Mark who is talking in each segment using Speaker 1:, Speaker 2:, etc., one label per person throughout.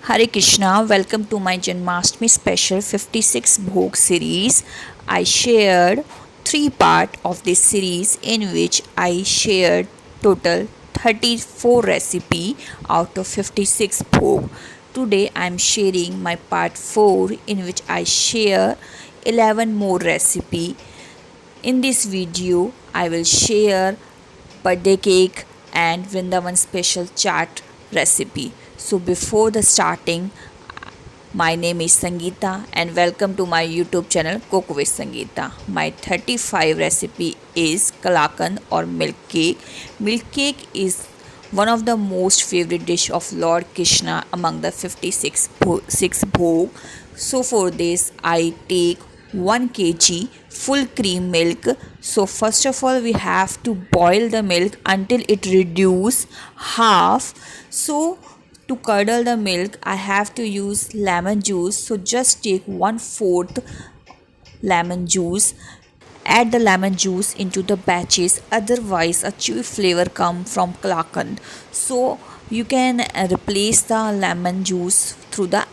Speaker 1: Hare Krishna, welcome to my Janmashtmi special 56 Bhog series. I shared 3 parts of this series in which I shared total 34 recipe out of 56 Bhog. Today I am sharing my part 4 in which I share 11 more recipe. In this video I will share birthday cake and Vrindavan special chaat recipe. So before the starting, my name is Sangeeta and welcome to my YouTube channel Cook with Sangeeta. My 35 recipe is kalakand or milk cake. Milk cake is one of the most favorite dish of Lord Krishna among the 56 bhog. So for this I take 1 kg full cream milk. So first of all we have to boil the milk until it reduce half. So to curdle the milk I have to use lemon juice. So just take 1/4 lemon juice. Add the lemon juice into the batches, otherwise a chewy flavor come from kalakand. So you can replace the lemon juice through the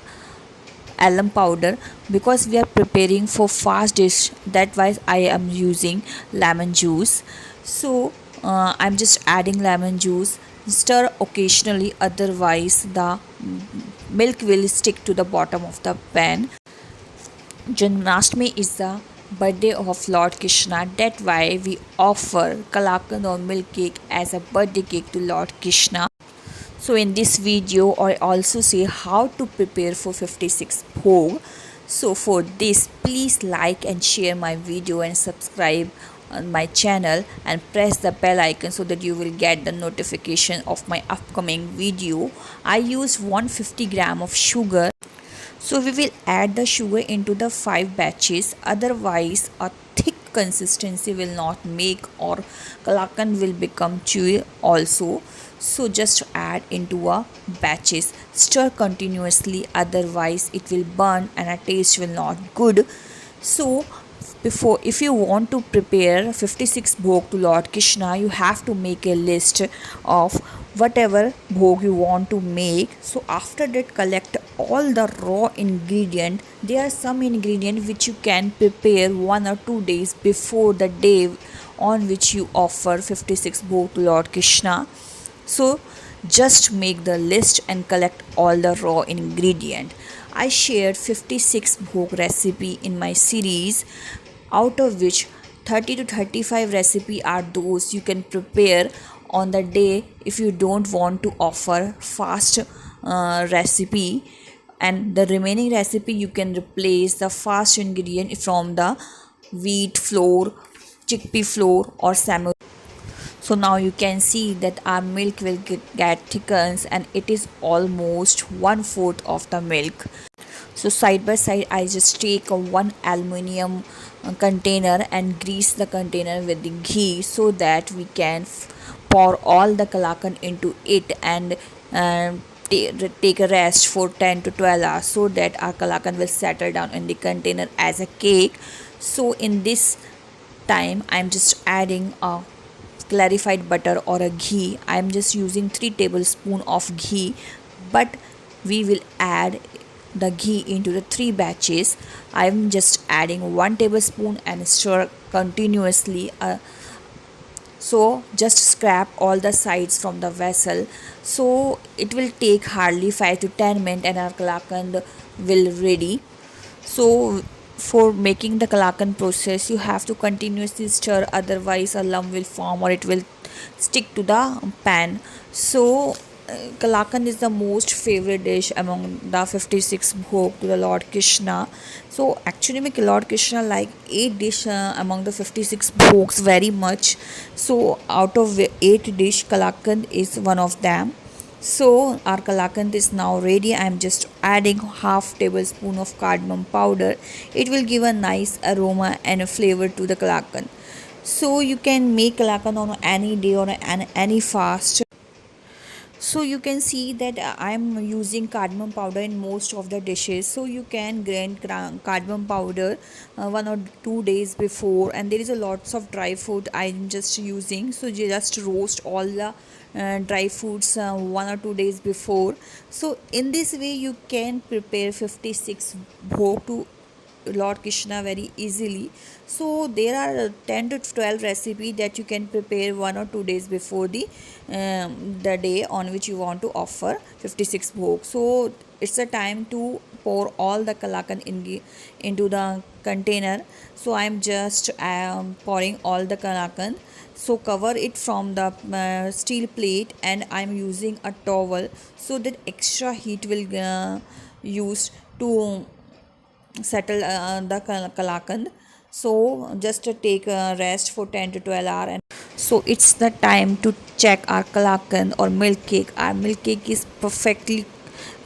Speaker 1: alum powder because we are preparing for fast dish, that why I am using lemon juice. So I'm just adding lemon juice, stir occasionally, otherwise the milk will stick to the bottom of the pan. Janmashtmi is the birthday of Lord Krishna, that why we offer kalakand or milk cake as a birthday cake to Lord Krishna. So in this video I also say how to prepare for 56 bhog. So for this please like and share my video and subscribe on my channel and press the bell icon so that you will get the notification of my upcoming video. I use 150 gram of sugar. So we will add the sugar into the 5 batches, otherwise a thick consistency will not make or kalakand will become chewy also. So just add into a batches, stir continuously, otherwise it will burn and a taste will not good. So before, if you want to prepare 56 bhog to Lord Krishna, you have to make a list of whatever bhog you want to make. So after that collect all the raw ingredient. There are some ingredient which you can prepare 1 or 2 days before the day on which you offer 56 bhog to Lord Krishna. So just make the list and collect all the raw ingredient. I shared 56 bhog recipe in my series, out of which 30 to 35 recipe are those you can prepare on the day if you don't want to offer fast recipe, and the remaining recipe you can replace the fast ingredient from the wheat flour, chickpea flour or semolina. So now you can see that our milk will get thickens and it is almost 1/4 of the milk. So side by side I just take a 1 aluminium container and grease the container with the ghee so that we can pour all the kalakand into it and take a rest for 10 to 12 hours so that our kalakand will settle down in the container as a cake. So in this time I'm just adding a clarified butter or a ghee. I'm just using 3 tablespoons of ghee, but we will add the ghee into the 3 batches. I'm just adding 1 tablespoon and stir continuously. So just scrape all the sides from the vessel. So it will take hardly 5 to 10 minutes and our kalakand will ready. So for making the kalakand process you have to continuously stir, otherwise a lump will form or it will stick to the pan. So kalakand is the most favorite dish among the 56 bhog to the Lord Krishna. So actually my Lord Krishna like 8 dish among the 56 bhogs very much. So out of 8 dish kalakand is one of them. So our kalakand is now ready. I am just adding half tablespoon of cardamom powder. It will give a nice aroma and a flavor to the kalakand. So you can make kalakand on any day or any fast. So you can see that I am using cardamom powder in most of the dishes. So you can grind cardamom powder 1 or 2 days before, and there is a lots of dry food I am just using. So you just roast all the dry fruits 1 or 2 days before. So in this way you can prepare 56 bhog to Lord Krishna very easily. So there are 10 to 12 recipe that you can prepare 1 or 2 days before the day on which you want to offer 56 bhog. So it's a time to pour all the kalakand into the container. So I'm just pouring all the kalakand. So cover it from the steel plate, and I'm using a towel so that extra heat will used to settle the kalakand. So just take a rest for 10 to 12 hours, and so it's the time to check our kalakand or milk cake. Our milk cake is perfectly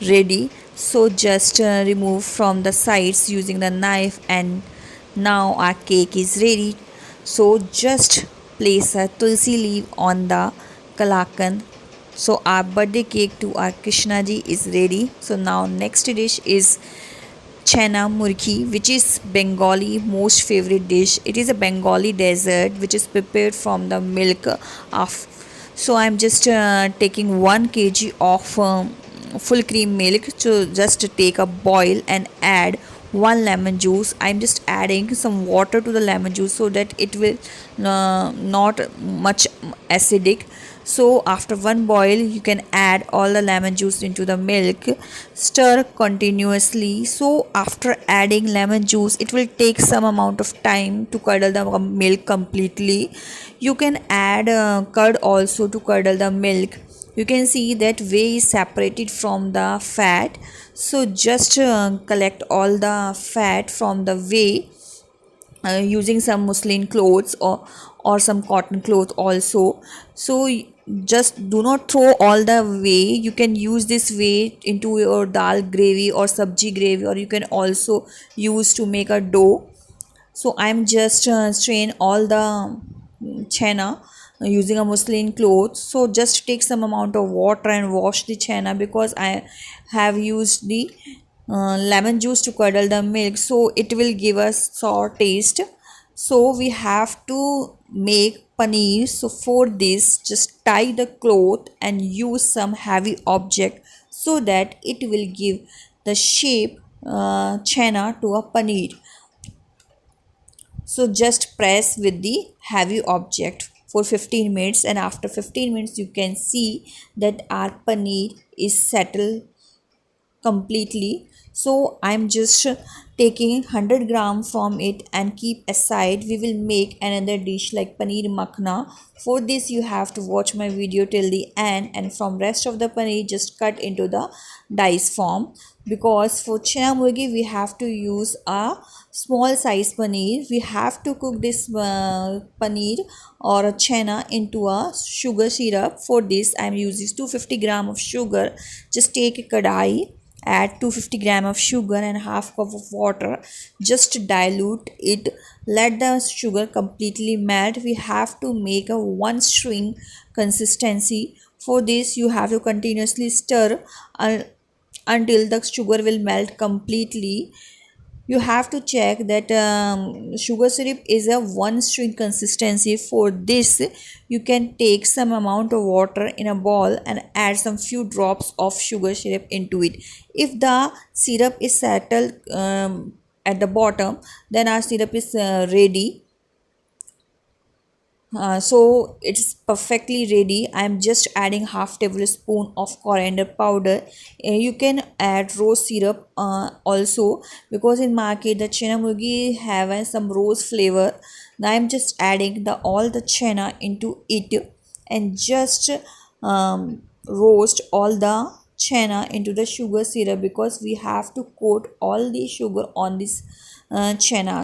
Speaker 1: ready. So just remove from the sides using the knife, and now our cake is ready. So just place a tulsi leaf on the kalakand. So our birthday cake to our Krishna ji is ready. So now next dish is Chenna Murki, which is Bengali most favorite dish. It is a Bengali dessert which is prepared from the milk of. So I'm just taking 1 kg of full cream milk. So just take a boil and add 1 lemon juice. I'm just adding some water to the lemon juice so that it will not much acidic. So after one boil you can add all the lemon juice into the milk, stir continuously. So after adding lemon juice, it will take some amount of time to curdle the milk completely. You can add curd also to curdle the milk. You can see that whey is separated from the fat. So just collect all the fat from the whey using some muslin clothes or some cotton cloth also. So just do not throw all the whey. You can use this whey into your dal gravy or sabji gravy, or you can also use to make a dough. So I'm just strain all the chenna using a muslin cloth. So just take some amount of water and wash the chenna, because I have used the lemon juice to curdle the milk, so it will give us sour taste. So we have to make paneer. So for this, just tie the cloth and use some heavy object so that it will give the shape chenna to a paneer. So just press with the heavy object for 15 minutes, and after 15 minutes you can see that our paneer is settled completely. So I'm just taking 100 gram from it and keep aside. We will make another dish like paneer makhana. For this you have to watch my video till the end, and from rest of the paneer just cut into the dice form, because for Chenna Murki we have to use a small size paneer. We have to cook this paneer or a chenna into a sugar syrup. For this I am using 250 gram of sugar. Just take a kadai, add 250 gram of sugar and half cup of water. Just dilute it, let the sugar completely melt. We have to make a one string consistency. For this you have to continuously stir until the sugar will melt completely. You have to check that sugar syrup is a one string consistency. For this you can take some amount of water in a bowl and add some few drops of sugar syrup into it. If the syrup is settled at the bottom, then our syrup is ready. So it's perfectly ready. I'm just adding half tablespoon of coriander powder. You can add rose syrup also, because in market the Chenna Murki have some rose flavor. Now I'm just adding the all the chenna into it and just roast all the chenna into the sugar syrup, because we have to coat all the sugar on this chenna.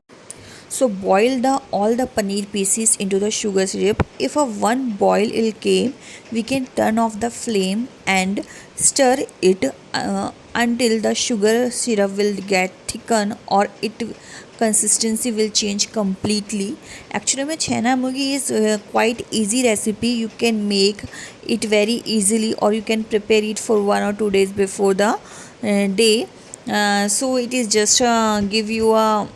Speaker 1: So boil the all the paneer pieces into the sugar syrup. If a one boil will came, we can turn off the flame and stir it until the sugar syrup will get thicken or it consistency will change completely. Actually, my Chenna Murki is quite easy recipe. You can make it very easily, or you can prepare it for 1 or 2 days before the day. So it is just give you a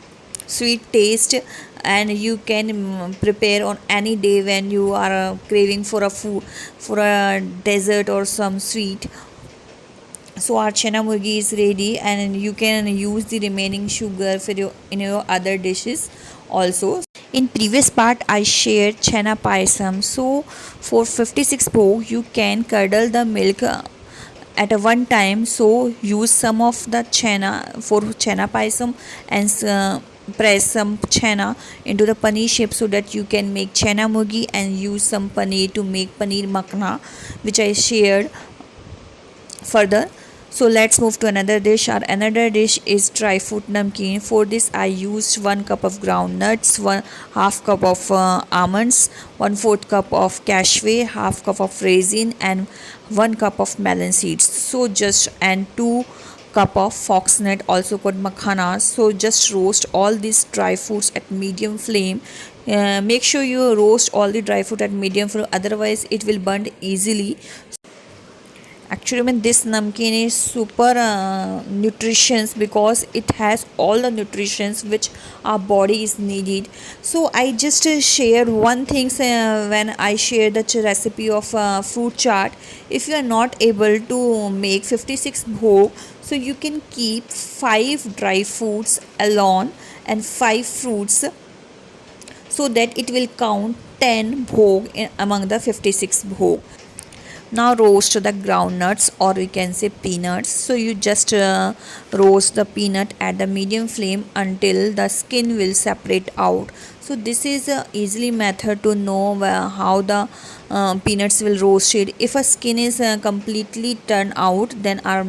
Speaker 1: sweet taste and you can prepare on any day when you are craving for a food, for a dessert or some sweet. So our Chenna Murki is ready, and you can use the remaining sugar for your in your other dishes also. In previous part I shared Chenna Payasam. So for 56 bhog you can curdle the milk at a one time. So use some of the Chenna for Chenna Payasam, and press some Chenna into the paneer shape so that you can make Chenna Murki, and use some paneer to make paneer makhana, which I shared further. So let's move to another dish. Our another dish is dry fruit namkeen. For this I used 1 cup of ground nuts, 1/2 cup of almonds, 1/4 cup of cashew, half cup of raisin, and 1 cup of melon seeds. So just and 2 cup of foxnut, also called makhana. So just roast all these dry fruits at medium flame. Make sure you roast all the dry fruit at medium flame, otherwise it will burn easily. Actually, I mean, this namkeen is super nutritious, because it has all the nutritions which our body is needed. So I just shared one thing when I shared the recipe of fruit chaat. If you are not able to make 56 bhog, so you can keep 5 dry fruits alone and 5 fruits, so that it will count 10 bhog among the 56 bhog. Now roast the groundnuts, or we can say peanuts. So you just roast the peanut at the medium flame until the skin will separate out. So this is a easily method to know how the peanuts will roasted. If a skin is completely turned out, then our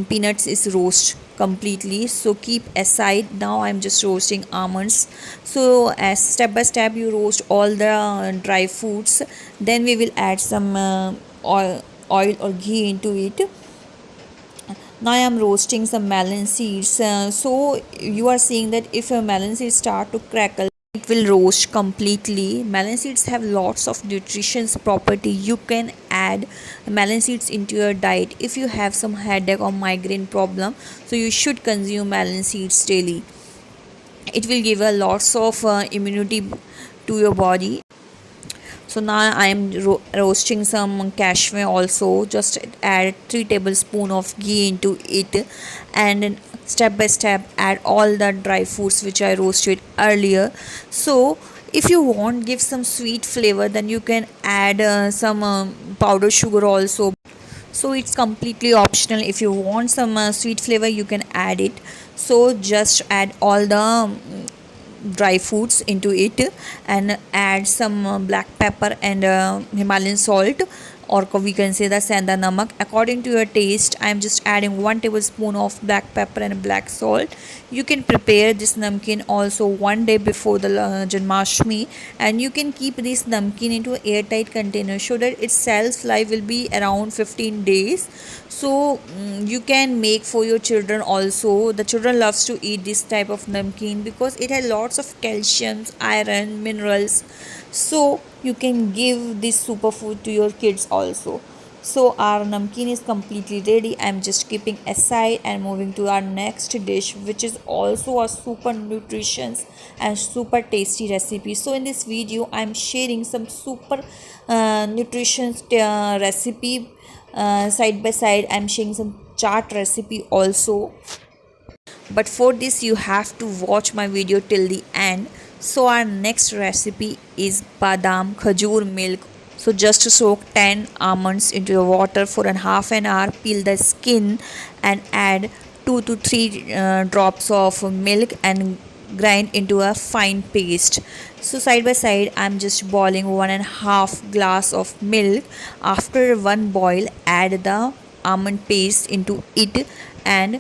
Speaker 1: peanuts is roast completely. So keep aside. Now I'm just roasting almonds. So as step by step you roast all the dry fruits, then we will add some oil or ghee into it. Now I am roasting some melon seeds. So you are seeing that if your melon seeds start to crackle, it will roast completely. Melon seeds have lots of nutrition property. You can add melon seeds into your diet. If you have some headache or migraine problem, so you should consume melon seeds daily. It will give a lots of immunity to your body. So now I am roasting some cashew also. Just add 3 tablespoons of ghee into it, and step by step add all the dry fruits which I roasted earlier. So if you want give some sweet flavor, then you can add some powdered sugar also. So it's completely optional. If you want some sweet flavor, you can add it. So just add all the dry fruits into it, and add some black pepper and Himalayan salt, or we can say the senda namak, according to your taste. I am just adding 1 tablespoon of black pepper and black salt. You can prepare this namkeen also one day before the janmaashtmi, and you can keep this namkeen into an airtight container so that its shelf life will be around 15 days. So you can make for your children also. The children loves to eat this type of namkeen because it has lots of calcium, iron, minerals. So you can give this superfood to your kids also. So our namkeen is completely ready. I'm just keeping aside and moving to our next dish, which is also a super nutritious and super tasty recipe. So in this video I'm sharing some super nutritious recipe. Side by side I'm sharing some chaat recipe also, but for this you have to watch my video till the end. So our next recipe is badam khajur milk. So just to soak 10 almonds into the water for half an hour, peel the skin and add 2 to 3 drops of milk and grind into a fine paste. So side by side I'm just boiling 1.5 glass of milk. After one boil, add the almond paste into it and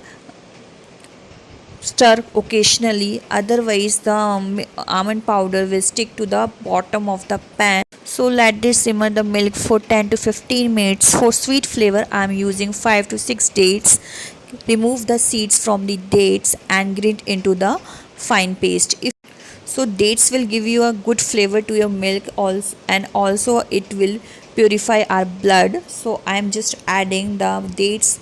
Speaker 1: stir occasionally, otherwise the almond powder will stick to the bottom of the pan. So let this simmer the milk for 10 to 15 minutes. For sweet flavor I am using 5 to 6 dates. Remove the seeds from the dates and grind into the fine paste. So dates will give you a good flavor to your milk also, and also it will purify our blood. So I am just adding the dates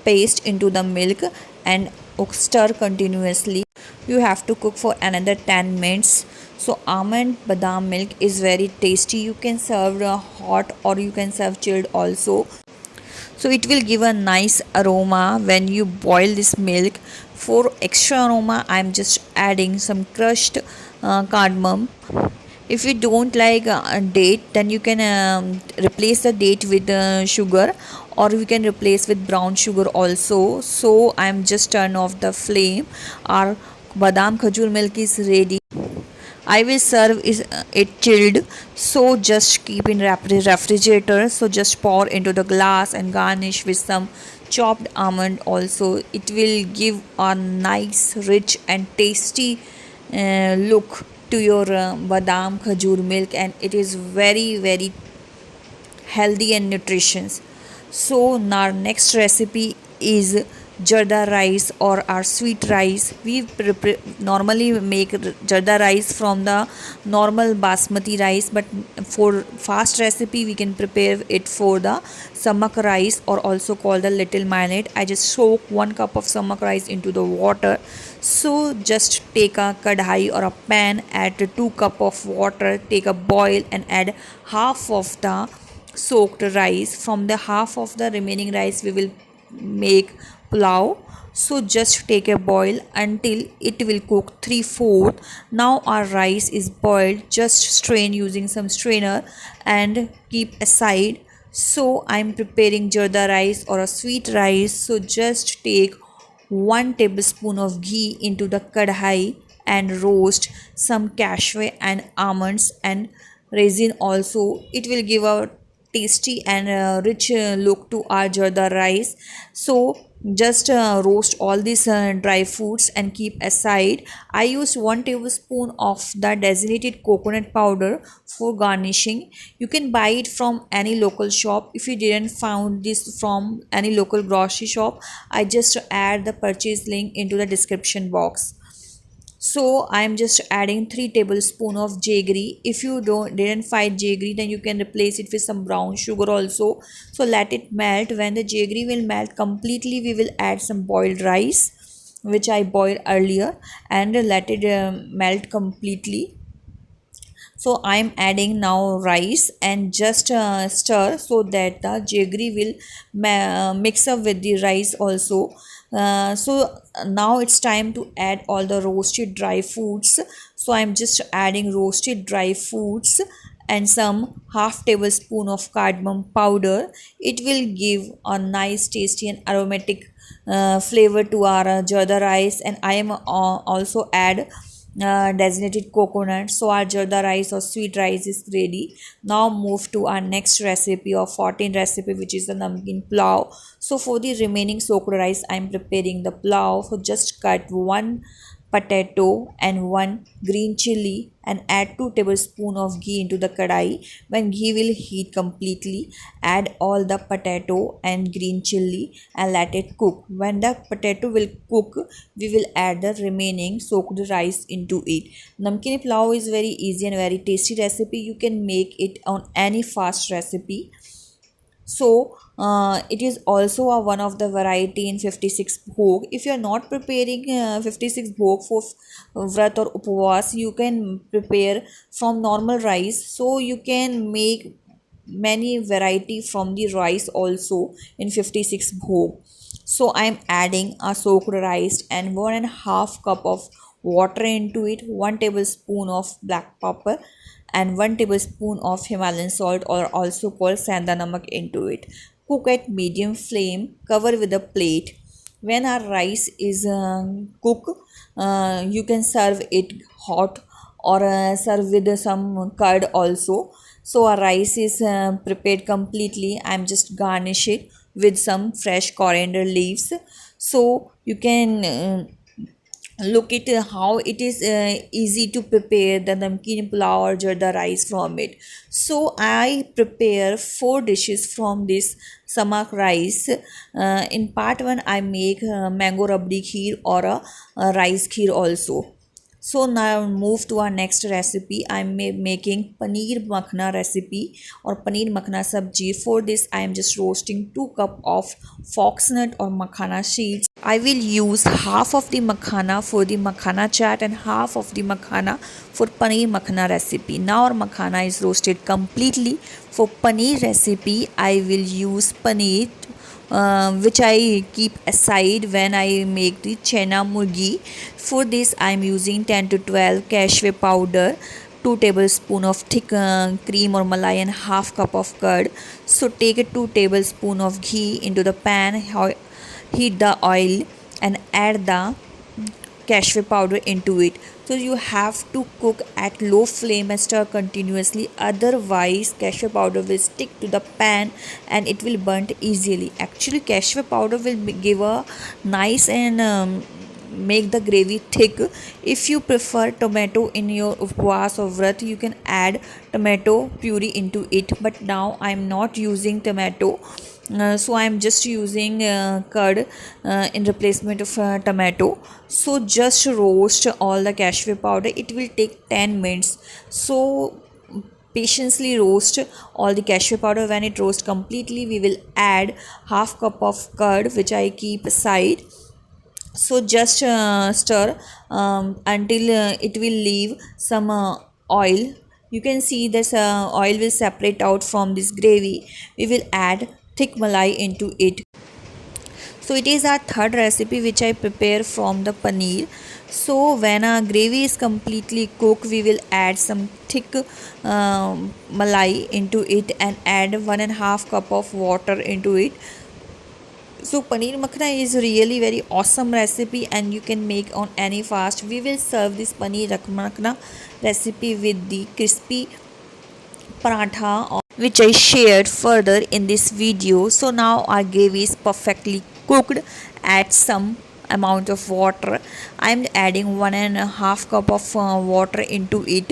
Speaker 1: paste into the milk and stir continuously. You have to cook for another 10 minutes. So almond badam milk is very tasty. You can serve hot or you can serve chilled also. So it will give a nice aroma when you boil this milk. For extra aroma, I'm just adding some crushed cardamom. If you don't like a date, then you can replace the date with sugar, or you can replace with brown sugar also. So I'm just turn off the flame. Our badam khajur milk is ready. I will serve it chilled, so just keep in refrigerator. So just pour into the glass and garnish with some chopped almond also. It will give a nice, rich and tasty look to your badam khajur milk, and it is very healthy and nutritious. So our next recipe is Zarda rice or our sweet rice. We normally make Zarda rice from the normal basmati rice, but for fast recipe we can prepare it for the samak rice, or also called the little millet. I just soak 1 cup of samak rice into the water. So just take a kadhai or a pan, add 2 cup of water, take a boil and add half of the soaked rice. From the half of the remaining rice we will make pulao. So just take a boil until it will cook 3/4. Now our rice is boiled, just strain using some strainer and keep aside. So I'm preparing jarda rice or a sweet rice. So just take 1 tablespoon of ghee into the kadhai and roast some cashew and almonds and raisin also. It will give a tasty and rich look to our jarda rice. So just roast all these dry fruits and keep aside. I used 1 tablespoon of the designated coconut powder for garnishing. You can buy it from any local shop. If you didn't found this from any local grocery shop, I just add the purchase link into the description box. So I'm just adding 3 tablespoon of jaggery. If you didn't find jaggery, then you can replace it with some brown sugar also. So let it melt. When the jaggery will melt completely, we will add some boiled rice which I boiled earlier, and let it melt completely. So I'm adding now rice and just stir so that the jaggery will mix up with the rice also. So now it's time to add all the roasted dry fruits. So I'm just adding roasted dry fruits and some half tablespoon of cardamom powder. It will give a nice tasty and aromatic flavor to our jarda rice. And I am also add designated coconut. So our jarda rice or sweet rice is ready. Now move to our next recipe or 14 recipe, which is the namkeen pulao. So for the remaining soaked rice, I am preparing the pulao. So just cut 1 potato and 1 green chili and add 2 tablespoons of ghee into the kadai. When ghee will heat completely, add all the potato and green chili and let it cook. When the potato will cook, we will add the remaining soaked rice into it. Namkeen pulao is very easy and very tasty recipe. You can make it on any fast recipe. So it is also one of the variety in 56 bhog. If you are not preparing 56 bhog for vrat or upvas, you can prepare from normal rice. So you can make many variety from the rice also in 56 bhog. So I am adding a soaked rice and 1.5 cup of water into it, 1 tablespoon of black pepper and 1 tablespoon of Himalayan salt, or also called sanda namak, into it. Cook at medium flame, cover with a plate. When our rice is cooked, you can serve it hot or serve with some curd also. So our rice is prepared completely. I'm just garnish it with some fresh coriander leaves. So you can look at how it is easy to prepare the namkeen pulao or jarda rice from it. So I prepare 4 dishes from this samak rice. In part 1 I make mango rabdi kheer or a rice kheer also. So now move to our next recipe. I'm making paneer makhana recipe or paneer makhana sabji. For this I am just roasting 2 cup of foxnut or makhana seeds. I will use half of the makhana for the makhana chaat and half of the makhana for paneer makhana recipe. Now our makhana is roasted completely. For paneer recipe I will use paneer which I keep aside when I make the Chenna Murki. For this I am using 10 to 12 cashew powder, 2 tablespoon of thick cream or malai and half cup of curd. So take a 2 tablespoon of ghee into the pan, heat the oil and add the cashew powder into it. So you have to cook at low flame and stir continuously, otherwise cashew powder will stick to the pan and it will burn easily. Actually cashew powder will give a nice and make the gravy thick. If you prefer tomato in your upwas or vrat, you can add tomato puree into it, but now I am not using tomato. So I am just using curd in replacement of tomato. So just roast all the cashew powder. It will take 10 minutes. So patiently roast all the cashew powder. When it roasts completely, we will add half cup of curd which I keep aside. So just stir until it will leave some oil. You can see this oil will separate out from this gravy. We will add thick malai into it. So it is our third recipe which I prepare from the paneer. So when our gravy is completely cooked, we will add some thick malai into it and add 1.5 cup of water into it. So paneer makhana is really very awesome recipe and you can make on any fast. We will serve this paneer makhana recipe with the crispy paratha which I shared further in this video. So now our gravy is perfectly cooked. Add some amount of water. I am adding 1.5 cup of water into it.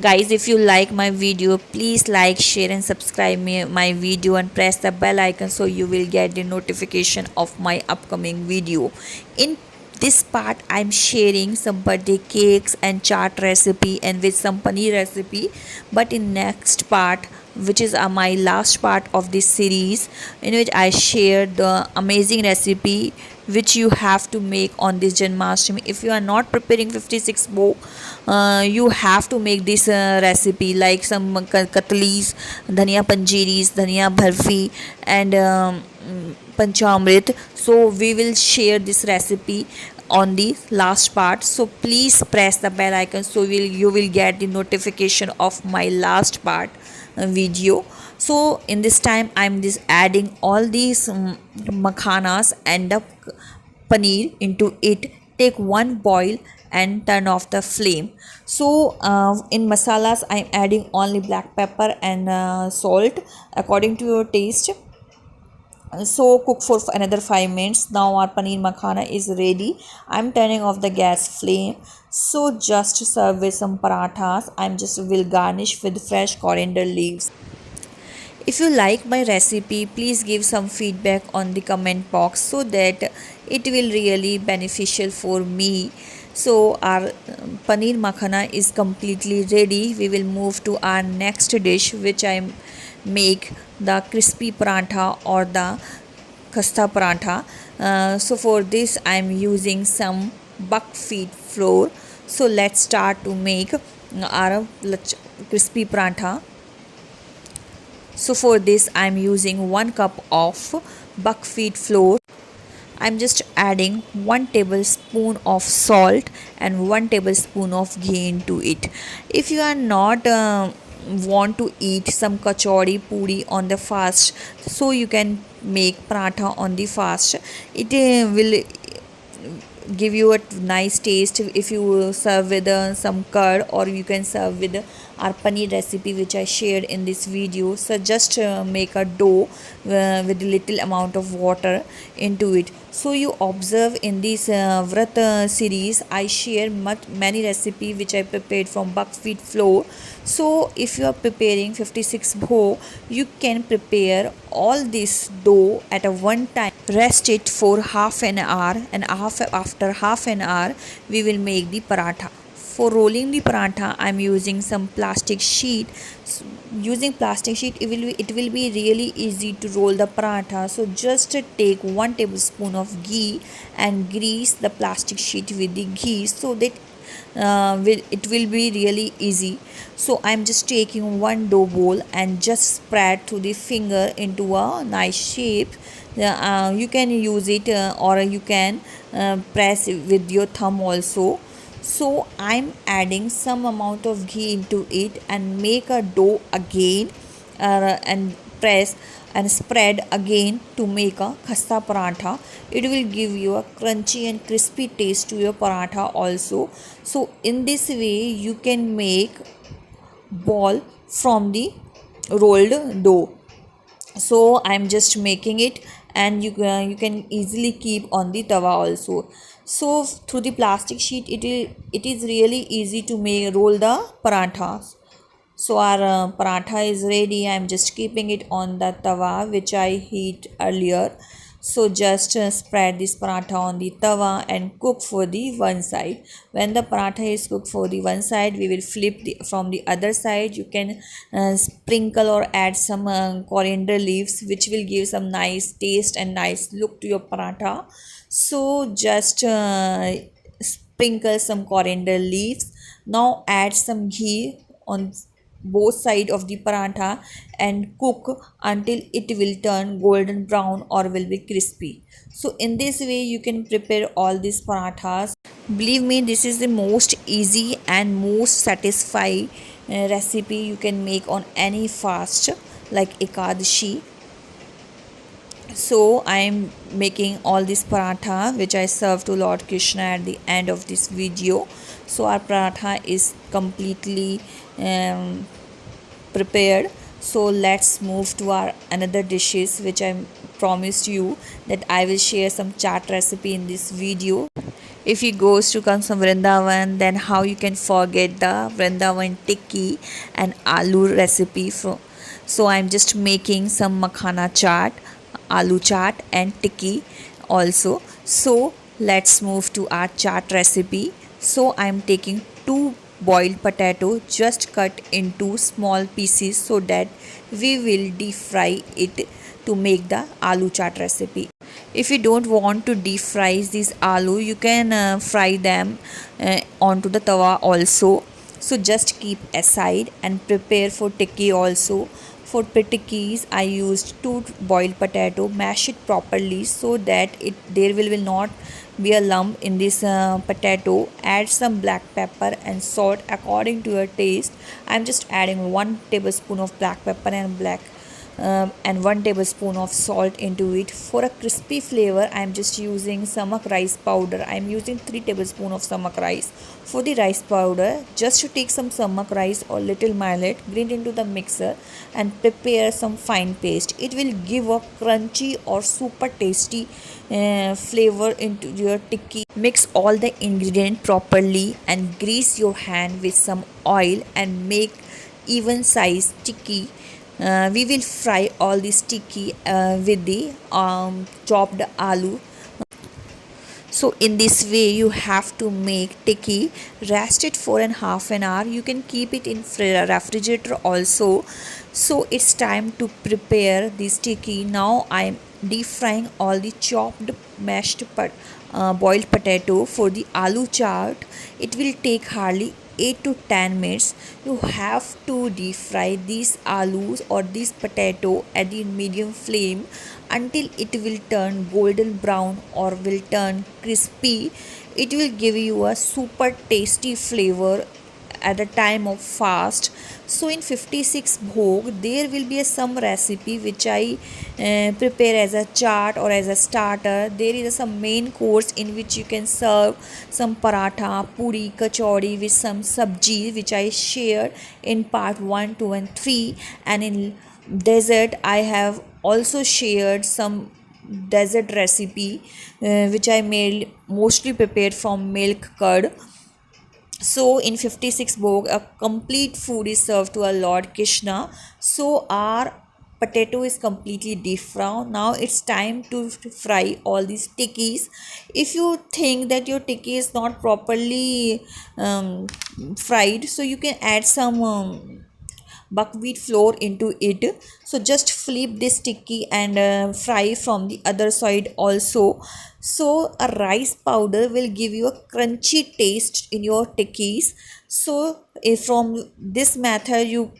Speaker 1: Guys, if you like my video, please like, share and subscribe my video and press the bell icon so you will get the notification of my upcoming video. In this part I'm sharing some birthday cakes and chaat recipe and with some paneer recipe, but in next part, which is my last part of this series, in which I share the amazing recipe which you have to make on this janmaashtmi. If you are not preparing 56 bhog, you have to make this recipe, like some katlis, dhania panjiris, dhania bharfi and panchamrit. So we will share this recipe on the last part. So please press the bell icon so you will get the notification of my last part video. So in this time I'm just adding all these makhanas and the paneer into it. Take one boil and turn off the flame. So in masalas I'm adding only black pepper and salt according to your taste. So cook for another 5 minutes. Now our paneer makhana is ready. I'm turning off the gas flame. So just serve with some parathas. I'm just will garnish with fresh coriander leaves. If you like my recipe, please give some feedback on the comment box so that it will really beneficial for me. So our paneer makhana is completely ready. We will move to our next dish, which I make the crispy parantha or the khasta parantha. So for this I am using some buckwheat flour. So let's start to make our crispy parantha. So for this I am using 1 cup of buckwheat flour. I'm just adding 1 tablespoon of salt and 1 tablespoon of ghee into it. If you are not want to eat some kachori puri on the fast, so you can make paratha on the fast. It will give you a nice taste if you serve with some curd, or you can serve with our paneer recipe which I shared in this video. So just make a dough with little amount of water into it. So you observe in this vrat series I share many recipe which I prepared from buckwheat flour. So if you are preparing 56 bhog, you can prepare all this dough at a one time, rest it for half an hour, and after half an hour we will make the paratha. For rolling the paratha I am using some plastic sheet. Using plastic sheet it will be really easy to roll the paratha. So just take 1 tablespoon of ghee and grease the plastic sheet with the ghee, so that it will be really easy. So I'm just taking one dough bowl and just spread through the finger into a nice shape. You can use it or you can press it with your thumb also. So I'm adding some amount of ghee into it and make a dough again and press and spread again to make a khasta paratha. It will give you a crunchy and crispy taste to your paratha also. So in this way you can make ball from the rolled dough. So I'm just making it, and you can easily keep on the tawa also. So through the plastic sheet it is really easy to make roll the parathas. So our paratha is ready. I am just keeping it on the tawa which I heat earlier. So just spread this paratha on the tawa and cook for the one side. When the paratha is cooked for the one side, we will flip from the other side. You can sprinkle or add some coriander leaves, which will give some nice taste and nice look to your paratha. So just sprinkle some coriander leaves. Now add some ghee on both sides of the paratha and cook until it will turn golden brown or will be crispy. So in this way you can prepare all these parathas. Believe me, this is the most easy and most satisfying recipe you can make on any fast like Ekadashi. So I am making all this paratha which I serve to Lord Krishna at the end of this video. So our paratha is completely prepared. So let's move to our another dishes which I promised you that I will share some chaat recipe in this video. If you goes to come from Vrindavan, then how you can forget the Vrindavan tikki and aloo recipe from. So I'm just making some makhana chaat, aloo chaat and tikki also. So let's move to our chaat recipe. So I'm taking 2 boiled potato, just cut into small pieces so that we will deep fry it to make the aloo chaat recipe. If you don't want to deep fry these aloo, you can fry them onto the tawa also. So just keep aside and prepare for tikki also. For tikkis I used 2 boiled potato, mash it properly so that there will not be a lump in this potato. Add some black pepper and salt according to your taste. I'm just adding 1 tablespoon of black pepper and 1 tablespoon of salt into it. For a crispy flavor I am just using samak rice powder. I am using 3 tablespoons of samak rice. For the rice powder, just to take some samak rice or little millet, grind into the mixer and prepare some fine paste. It will give a crunchy or super tasty flavor into your tikki. Mix all the ingredients properly and grease your hand with some oil and make even size tikki. We will fry all this tikki with the chopped aloo. So in this way you have to make tikki, rest it for half an hour. You can keep it in refrigerator also. So it's time to prepare this tikki. Now I am deep frying all the chopped mashed boiled potato. For the aloo chaat, it will take hardly 8 to 10 minutes. You have to deep fry these aloos or this potato at the medium flame until it will turn golden brown or will turn crispy. It will give you a super tasty flavor at the time of fast. So in 56 bhog there will be some recipe which I prepare as a chaat or as a starter. There is some main course in which you can serve some paratha, puri, kachori with some sabji which I shared in part 1, 2 and 3. And in dessert I have also shared some dessert recipe which I made mostly prepared from milk curd. So in 56 bhog a complete food is served to our Lord Krishna. So our potato is completely deep fried. Now it's time to fry all these tikkis. If you think that your tikki is not properly fried, so you can add some buckwheat flour into it. So just flip this sticky and fry from the other side also. So a rice powder will give you a crunchy taste in your tikkis. So if from this method you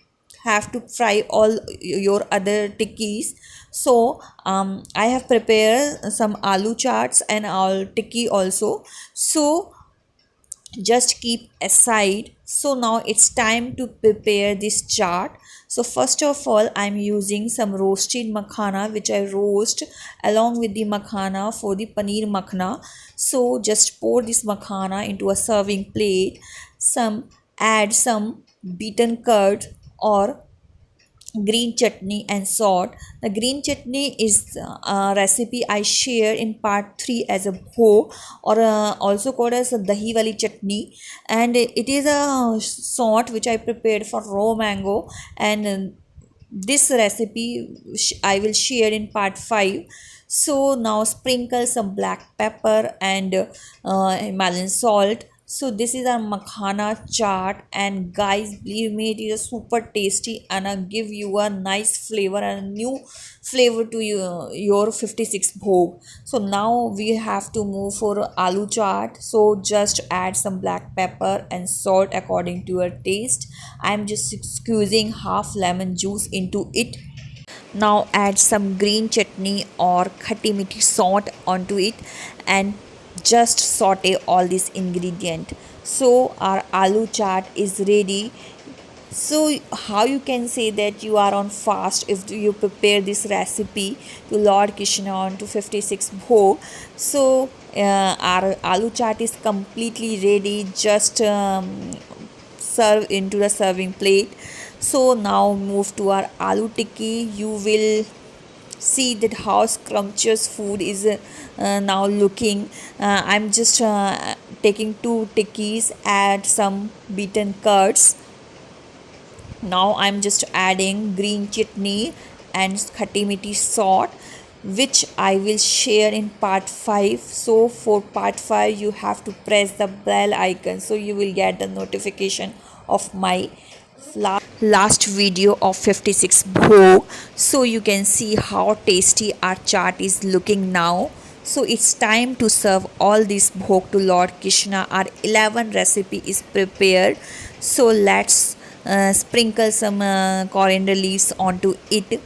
Speaker 1: have to fry all your other tikkis. So I have prepared some aloo chaats and all tikki also. So just keep aside. So now it's time to prepare this chaat. So first of all I'm using some roasted makhana which I roast along with the makhana for the paneer makhana. So just pour this makhana into a serving plate. Add some beaten curd or green chutney and salt. The green chutney is a recipe I share in part 3 as a bhog, or also called as a dahi wali chutney, and it is a salt which I prepared for raw mango. And this recipe I will share in part 5. So now sprinkle some black pepper and Himalayan salt. So this is our makhana chaat, and guys believe me it is super tasty and give you a nice flavor and a new flavor to your 56 bhog. So now we have to move for aloo chaat. So just add some black pepper and salt according to your taste. I am just squeezing half lemon juice into it. Now add some green chutney or khatti methi salt onto it and just saute all this ingredient. So our aloo chaat is ready. So how you can say that you are on fast if you prepare this recipe to Lord Krishna on to 56 bhog. So our aloo chaat is completely ready. Just serve into the serving plate. So now move to our aloo tikki. You will see that how scrumptious food is now looking. I'm just taking 2 tikkis, add some beaten curds. Now I'm just adding green chutney and khatti methi salt, which I will share in part 5. So for part 5 you have to press the bell icon so you will get the notification of my last video of 56 bhog. So you can see how tasty our chaat is looking now. So it's time to serve all this bhog to Lord Krishna. Our 11 recipe is prepared. So let's sprinkle some coriander leaves onto it.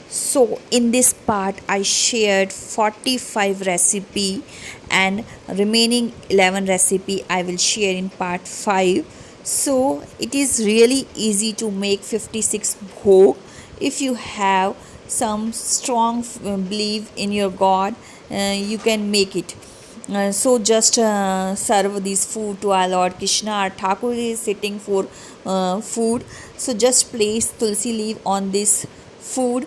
Speaker 1: So in this part I shared 45 recipe and remaining 11 recipe I will share in part 5. So it is really easy to make 56 bhog. If you have some strong belief in your God, you can make it. So just serve this food to our Lord Krishna. Our Thakur is sitting for food. So just place tulsi leaf on this food.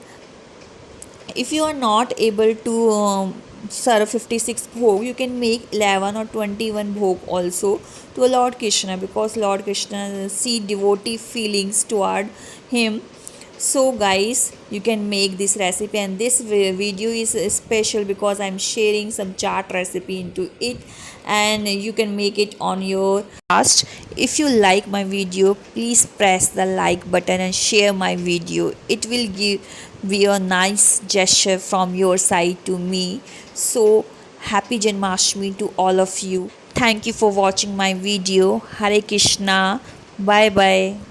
Speaker 1: If you are not able to serve 56 bhog, you can make 11 or 21 bhog also to Lord Krishna, because Lord Krishna see devotee feelings toward him. So guys, you can make this recipe, and this video is special because I'm sharing some chaat recipe into it, and you can make it on your fast. If you like my video, please press the like button and share my video. It will give be a nice gesture from your side to me. So happy Janmashtmi to all of you. Thank you for watching my video. Hare Krishna. Bye bye.